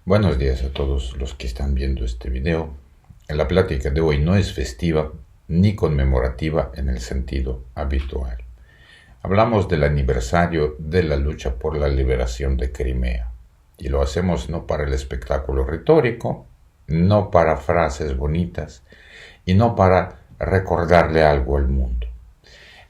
Buenos días a todos los que están viendo este video. La plática de hoy no es festiva ni conmemorativa en el sentido habitual. Hablamos del aniversario de la lucha por la liberación de Crimea y lo hacemos no para el espectáculo retórico, no para frases bonitas y no para recordarle algo al mundo.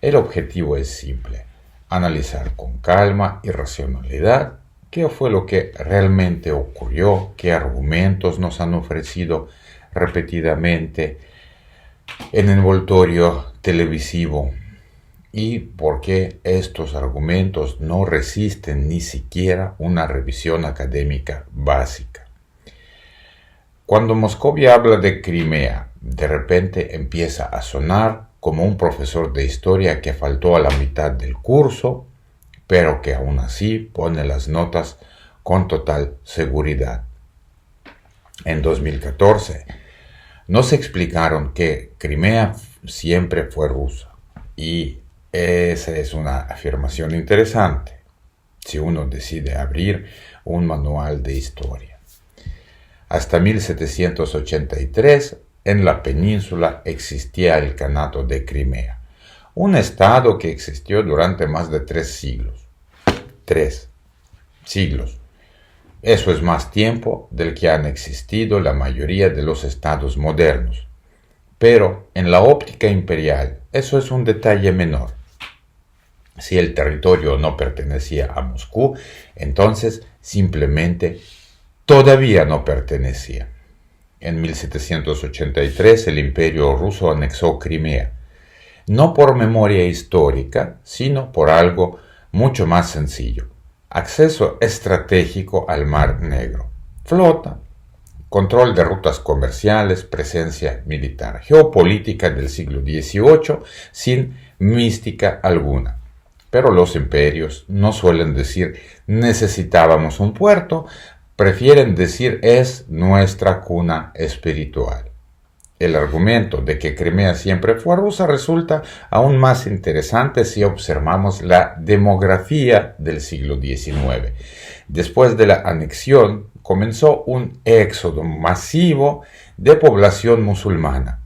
El objetivo es simple: analizar con calma y racionalidad qué fue lo que realmente ocurrió, qué argumentos nos han ofrecido repetidamente en envoltorio televisivo y por qué estos argumentos no resisten ni siquiera una revisión académica básica. Cuando Moscovia habla de Crimea, de repente empieza a sonar como un profesor de historia que faltó a la mitad del curso, pero que aún así pone las notas con total seguridad. En 2014 nos explicaron que Crimea siempre fue rusa, y esa es una afirmación interesante si uno decide abrir un manual de historia. Hasta 1783 en la península existía el Kanato de Crimea, un estado que existió durante más de 3 siglos. 3 siglos. Eso es más tiempo del que han existido la mayoría de los estados modernos. Pero en la óptica imperial, eso es un detalle menor. Si el territorio no pertenecía a Moscú, entonces simplemente todavía no pertenecía. En 1783 el Imperio ruso anexó Crimea, no por memoria histórica, sino por algo mucho más sencillo: acceso estratégico al Mar Negro, flota, control de rutas comerciales, presencia militar, geopolítica del siglo XVIII sin mística alguna. Pero los imperios no suelen decir necesitábamos un puerto, prefieren decir es nuestra cuna espiritual. El argumento de que Crimea siempre fue rusa resulta aún más interesante si observamos la demografía del siglo XIX. Después de la anexión comenzó un éxodo masivo de población musulmana.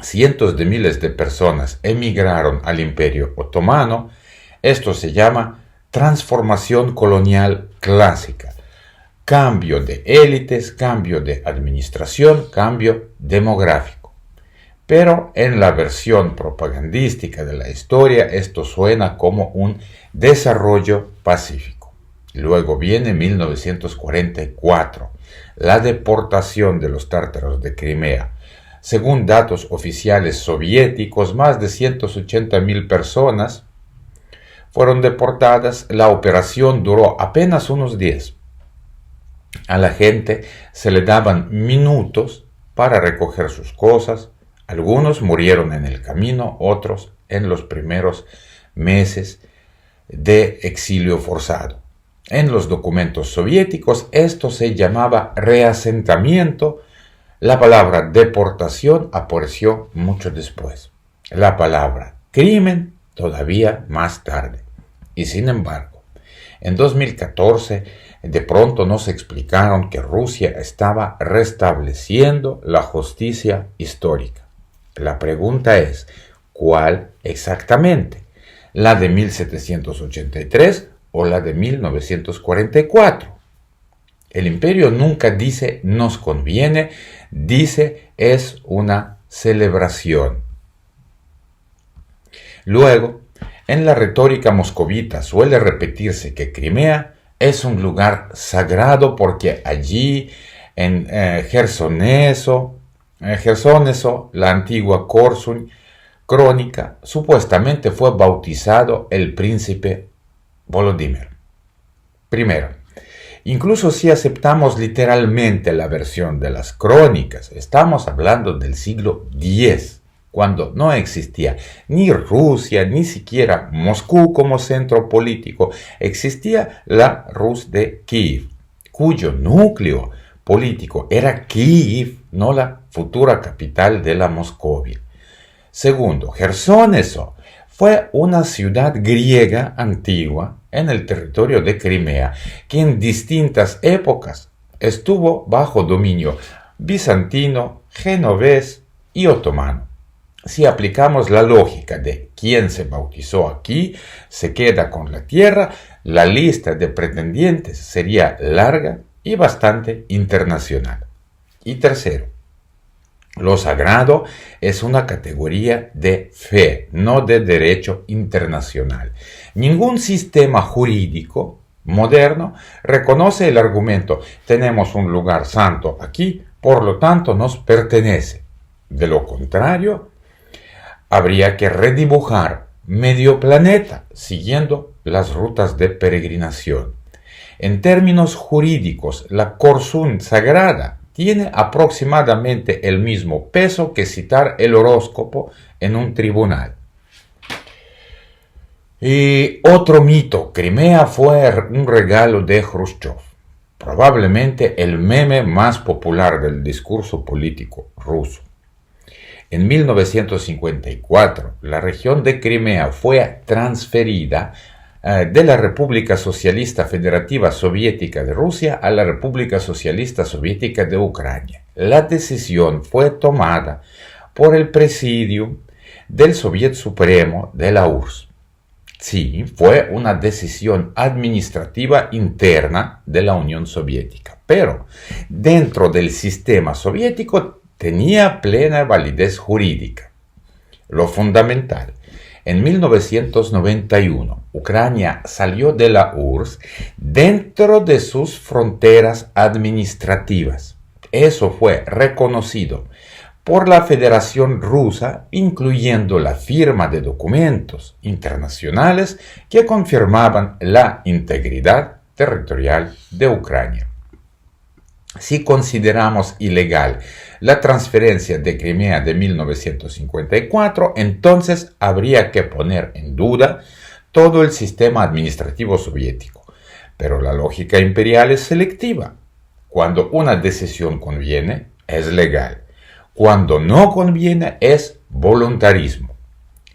Cientos de miles de personas emigraron al Imperio Otomano. Esto se llama transformación colonial clásica. Cambio de élites, cambio de administración, cambio demográfico. Pero en la versión propagandística de la historia esto suena como un desarrollo pacífico. Luego viene 1944, la deportación de los tártaros de Crimea. Según datos oficiales soviéticos, más de 180,000 personas fueron deportadas. La operación duró apenas unos días. A la gente se le daban minutos para recoger sus cosas. Algunos murieron en el camino, otros en los primeros meses de exilio forzado. En los documentos soviéticos esto se llamaba reasentamiento. La palabra deportación apareció mucho después. La palabra crimen todavía más tarde. Y sin embargo, en 2014 de pronto nos explicaron que Rusia estaba restableciendo la justicia histórica. La pregunta es, ¿cuál exactamente? ¿La de 1783 o la de 1944? El imperio nunca dice nos conviene, dice es una celebración. Luego, en la retórica moscovita suele repetirse que Crimea es un lugar sagrado porque allí en Chersoneso, la antigua Korsun crónica, supuestamente fue bautizado el príncipe Volodymyr. Primero, incluso si aceptamos literalmente la versión de las crónicas, estamos hablando del siglo X, cuando no existía ni Rusia, ni siquiera Moscú como centro político. Existía la Rus de Kiev, cuyo núcleo político era Kiev, no la futura capital de la Moscovia. Segundo, Chersoneso fue una ciudad griega antigua en el territorio de Crimea, que en distintas épocas estuvo bajo dominio bizantino, genovés y otomano. Si aplicamos la lógica de quien se bautizó aquí se queda con la tierra, la lista de pretendientes sería larga y bastante internacional. Y tercero, lo sagrado es una categoría de fe, no de derecho internacional. Ningún sistema jurídico moderno reconoce el argumento: tenemos un lugar santo aquí, por lo tanto nos pertenece. De lo contrario, habría que redibujar medio planeta siguiendo las rutas de peregrinación. En términos jurídicos, la Corsún sagrada tiene aproximadamente el mismo peso que citar el horóscopo en un tribunal. Y otro mito: Crimea fue un regalo de Khrushchev. Probablemente el meme más popular del discurso político ruso. En 1954, la región de Crimea fue transferida de la República Socialista Federativa Soviética de Rusia a la República Socialista Soviética de Ucrania. La decisión fue tomada por el Presidium del Soviet Supremo de la URSS. Sí, fue una decisión administrativa interna de la Unión Soviética, pero dentro del sistema soviético tenía plena validez jurídica. Lo fundamental: en 1991, Ucrania salió de la URSS dentro de sus fronteras administrativas. Eso fue reconocido por la Federación Rusa, incluyendo la firma de documentos internacionales que confirmaban la integridad territorial de Ucrania. Si consideramos ilegal la transferencia de Crimea de 1954, entonces habría que poner en duda todo el sistema administrativo soviético. Pero la lógica imperial es selectiva. Cuando una decisión conviene, es legal. Cuando no conviene, es voluntarismo.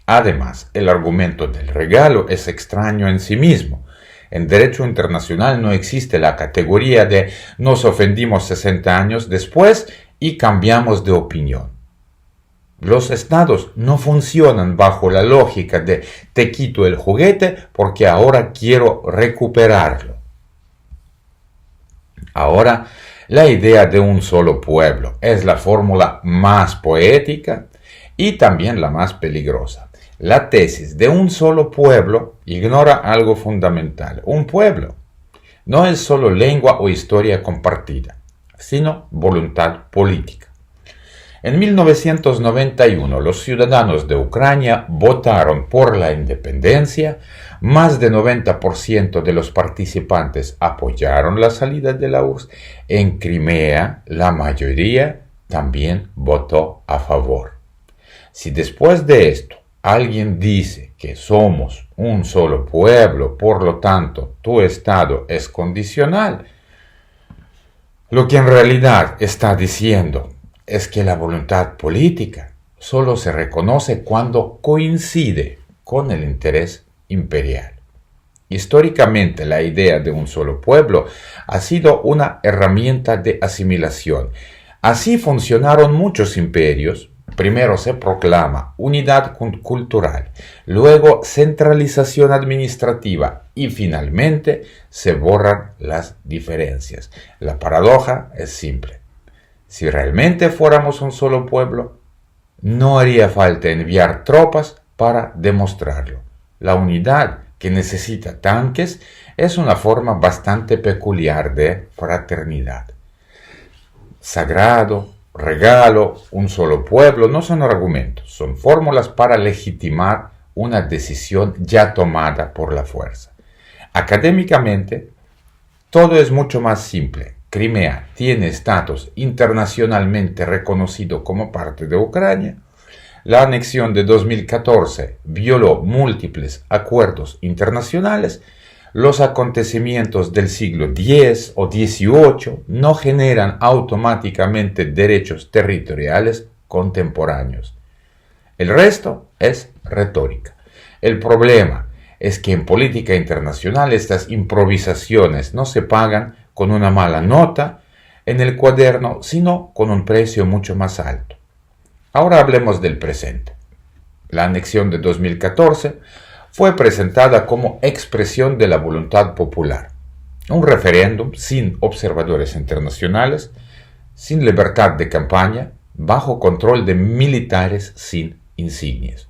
Además, el argumento del regalo es extraño en sí mismo. En derecho internacional no existe la categoría de nos ofendimos 60 años después y cambiamos de opinión. Los estados no funcionan bajo la lógica de te quito el juguete porque ahora quiero recuperarlo. Ahora, la idea de un solo pueblo es la fórmula más poética y también la más peligrosa. La tesis de un solo pueblo ignora algo fundamental. Un pueblo no es solo lengua o historia compartida, sino voluntad política. En 1991, los ciudadanos de Ucrania votaron por la independencia. Más de 90% de los participantes apoyaron la salida de la URSS. En Crimea, la mayoría también votó a favor. Si después de esto alguien dice que somos un solo pueblo, por lo tanto tu Estado es condicional, lo que en realidad está diciendo es que la voluntad política solo se reconoce cuando coincide con el interés imperial. Históricamente, la idea de un solo pueblo ha sido una herramienta de asimilación. Así funcionaron muchos imperios. Primero se proclama unidad cultural, luego centralización administrativa y finalmente se borran las diferencias. La paradoja es simple. Si realmente fuéramos un solo pueblo, no haría falta enviar tropas para demostrarlo. La unidad, que necesita tanques, es una forma bastante peculiar de fraternidad. Sagrado, regalo, un solo pueblo no son argumentos, son fórmulas para legitimar una decisión ya tomada por la fuerza. Académicamente, todo es mucho más simple. Crimea tiene estatus internacionalmente reconocido como parte de Ucrania. La anexión de 2014 violó múltiples acuerdos internacionales. Los acontecimientos del siglo X o XVIII no generan automáticamente derechos territoriales contemporáneos. El resto es retórica. El problema es que en política internacional estas improvisaciones no se pagan con una mala nota en el cuaderno, sino con un precio mucho más alto. Ahora hablemos del presente. La anexión de 2014 fue presentada como expresión de la voluntad popular. Un referéndum sin observadores internacionales, sin libertad de campaña, bajo control de militares sin insignias.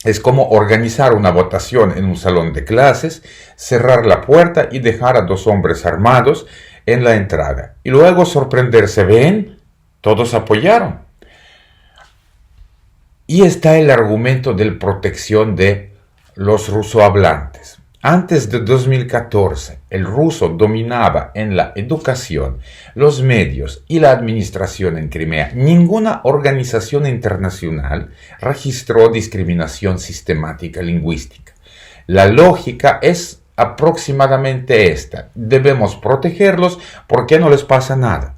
Es como organizar una votación en un salón de clases, cerrar la puerta y dejar a 2 hombres armados en la entrada. Y luego sorprenderse, ¿ven? Todos apoyaron. Y está el argumento de protección de los rusohablantes. Antes de 2014, el ruso dominaba en la educación, los medios y la administración en Crimea. Ninguna organización internacional registró discriminación sistemática lingüística. La lógica es aproximadamente esta: debemos protegerlos porque no les pasa nada.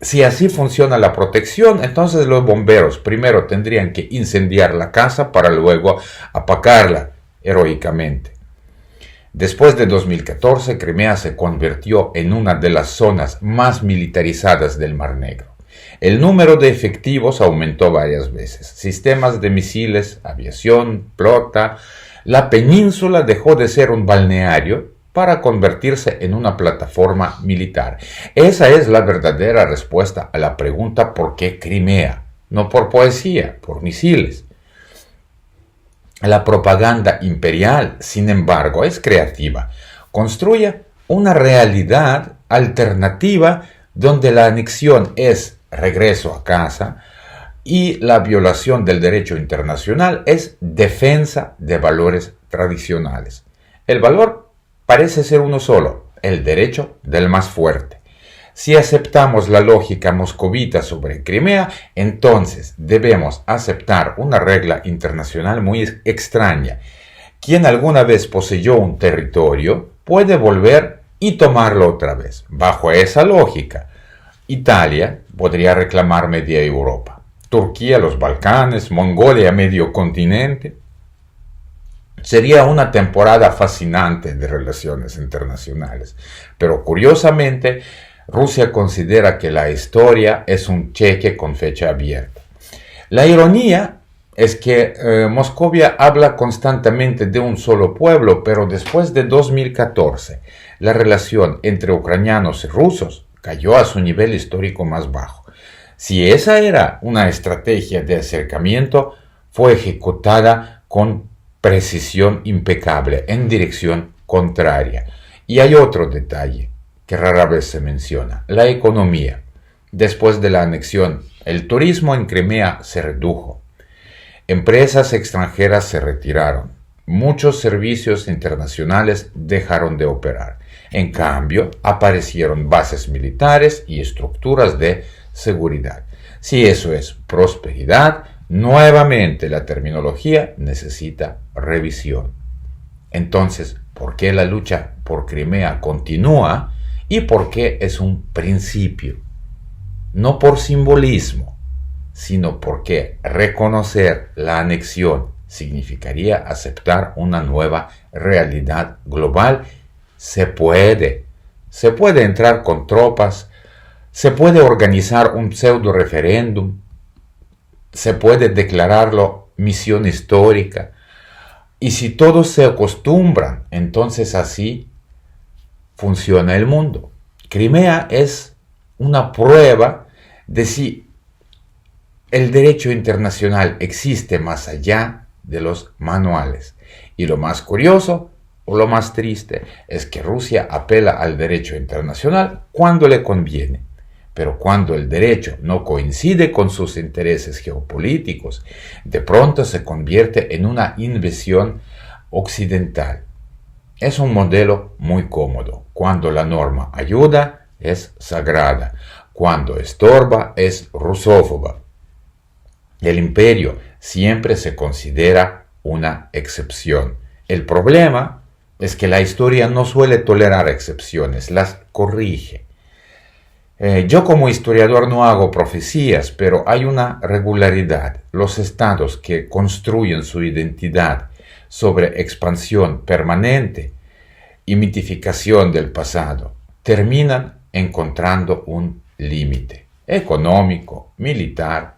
Si así funciona la protección, entonces los bomberos primero tendrían que incendiar la casa para luego apagarla heroicamente. Después de 2014, Crimea se convirtió en una de las zonas más militarizadas del Mar Negro. El número de efectivos aumentó varias veces. Sistemas de misiles, aviación, flota. La península dejó de ser un balneario para convertirse en una plataforma militar. Esa es la verdadera respuesta a la pregunta ¿por qué Crimea? No por poesía, por misiles. La propaganda imperial, sin embargo, es creativa. Construye una realidad alternativa donde la anexión es regreso a casa y la violación del derecho internacional es defensa de valores tradicionales. El valor parece ser uno solo: el derecho del más fuerte. Si aceptamos la lógica moscovita sobre Crimea, entonces debemos aceptar una regla internacional muy extraña. Quien alguna vez poseyó un territorio puede volver y tomarlo otra vez. Bajo esa lógica, Italia podría reclamar media Europa, Turquía los Balcanes, Mongolia medio continente. Sería una temporada fascinante de relaciones internacionales, pero curiosamente Rusia considera que la historia es un cheque con fecha abierta. La ironía es que Moscovia habla constantemente de un solo pueblo, pero después de 2014, la relación entre ucranianos y rusos cayó a su nivel histórico más bajo. Si esa era una estrategia de acercamiento, fue ejecutada con precisión impecable, en dirección contraria. Y hay otro detalle que rara vez se menciona: la economía. Después de la anexión, el turismo en Crimea se redujo. Empresas extranjeras se retiraron. Muchos servicios internacionales dejaron de operar. En cambio, aparecieron bases militares y estructuras de seguridad. Si eso es prosperidad, nuevamente la terminología necesita revisión. Entonces, ¿por qué la lucha por Crimea continúa? Y por qué es un principio, no por simbolismo, sino porque reconocer la anexión significaría aceptar una nueva realidad global. Se puede entrar con tropas, se puede organizar un pseudo referéndum, se puede declararlo misión histórica, y si todos se acostumbran, entonces así funciona el mundo. Crimea es una prueba de si el derecho internacional existe más allá de los manuales. Y lo más curioso o lo más triste es que Rusia apela al derecho internacional cuando le conviene, pero cuando el derecho no coincide con sus intereses geopolíticos, de pronto se convierte en una invasión occidental. Es un modelo muy cómodo. Cuando la norma ayuda, es sagrada. Cuando estorba, es rusófoba. El imperio siempre se considera una excepción. El problema es que la historia no suele tolerar excepciones, las corrige. Yo como historiador no hago profecías, pero hay una regularidad. Los estados que construyen su identidad sobre expansión permanente y mitificación del pasado terminan encontrando un límite económico, militar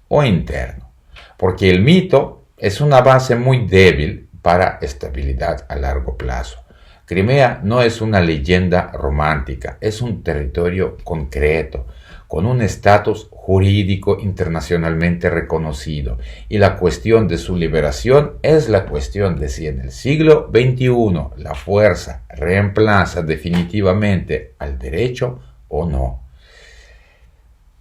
o interno, porque el mito es una base muy débil para estabilidad a largo plazo. Crimea no es una leyenda romántica, es un territorio concreto, con un estatus jurídico internacionalmente reconocido, y la cuestión de su liberación es la cuestión de si en el siglo XXI la fuerza reemplaza definitivamente al derecho o no.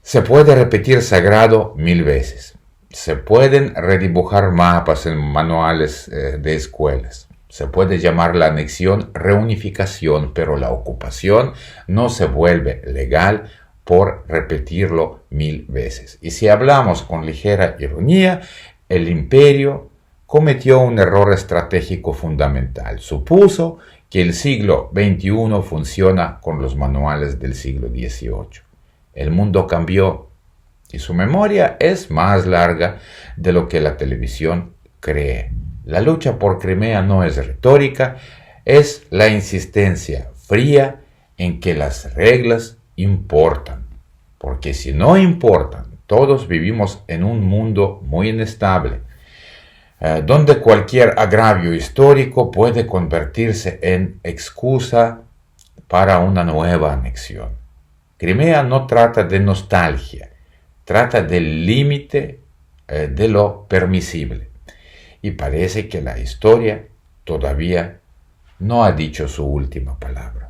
Se puede repetir sagrado 1000 veces, se pueden redibujar mapas en manuales de escuelas, se puede llamar la anexión reunificación, pero la ocupación no se vuelve legal por repetirlo 1000 veces. Y si hablamos con ligera ironía, el imperio cometió un error estratégico fundamental. Supuso que el siglo XXI funciona con los manuales del siglo XVIII. El mundo cambió y su memoria es más larga de lo que la televisión cree. La lucha por Crimea no es retórica, es la insistencia fría en que las reglas importan, porque si no importan, todos vivimos en un mundo muy inestable, donde cualquier agravio histórico puede convertirse en excusa para una nueva anexión. Crimea no trata de nostalgia, trata del límite de lo permisible, y parece que la historia todavía no ha dicho su última palabra.